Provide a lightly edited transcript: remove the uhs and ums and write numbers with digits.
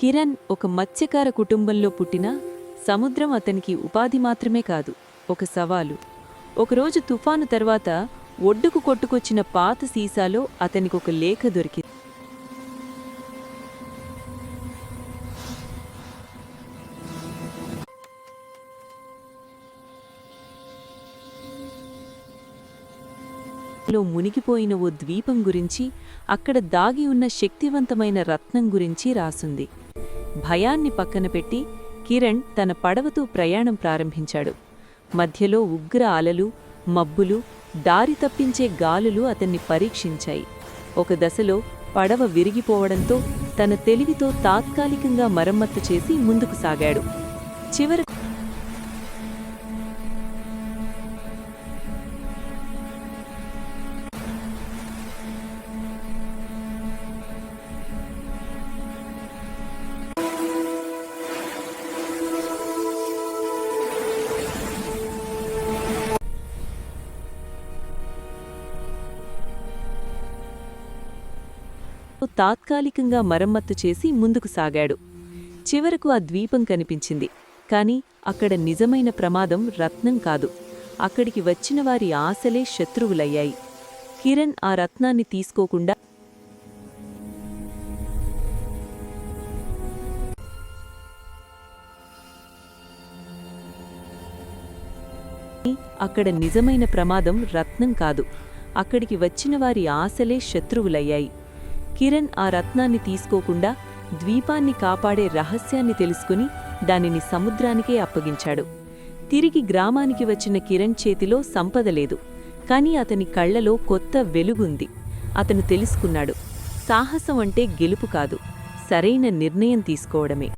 కిరణ్ ఒక మత్స్యకార కుటుంబంలో పుట్టినా సముద్రం అతనికి ఉపాధి మాత్రమే కాదు, ఒక సవాలు. ఒకరోజు తుఫాను తర్వాత ఒడ్డుకు కొట్టుకొచ్చిన పాత సీసాలో అతనికొక లేఖ దొరికింది. లో మునిగిపోయిన ఓ ద్వీపం గురించి, అక్కడ దాగి ఉన్న శక్తివంతమైన రత్నం గురించి రాసుంది. భయాన్ని పక్కన పెట్టి కిరణ్ తన పడవతో ప్రయాణం ప్రారంభించాడు. మధ్యలో ఉగ్ర అలలు, మబ్బులు, దారి తప్పించే గాలులు అతన్ని పరీక్షించాయి. ఒక దశలో పడవ విరిగిపోవడంతో తన తెలివితో తాత్కాలికంగా మరమ్మత్తు చేసి ముందుకు సాగాడు. చివరకు తాత్కాలికంగా మరమ్మత్తు చేసి ముందుకు సాగాడు. చివరకు ఆ ద్వీపం కనిపించింది. కాని అక్కడ నిజమైన ప్రమాదం రత్నం కాదు, అక్కడికి వచ్చిన వారి ఆశలే శత్రువులయ్యాయి. కిరణ్ ఆ రత్నాన్ని తీసుకోకుండా అక్కడ నిజమైన ప్రమాదం రత్నం కాదు, అక్కడికి వచ్చిన వారి ఆశలే శత్రువులయ్యాయి. కిరణ్ ఆ రత్నాన్ని తీసుకోకుండా ద్వీపాన్ని కాపాడే రహస్యాన్ని తెలుసుకుని దానిని సముద్రానికే అప్పగించాడు. తిరిగి గ్రామానికి వచ్చిన కిరణ్ చేతిలో సంపద లేదు, కాని అతని కళ్లలో కొత్త వెలుగుంది. అతను తెలుసుకున్నాడు, సాహసం అంటే గెలుపు కాదు, సరైన నిర్ణయం తీసుకోవడమే.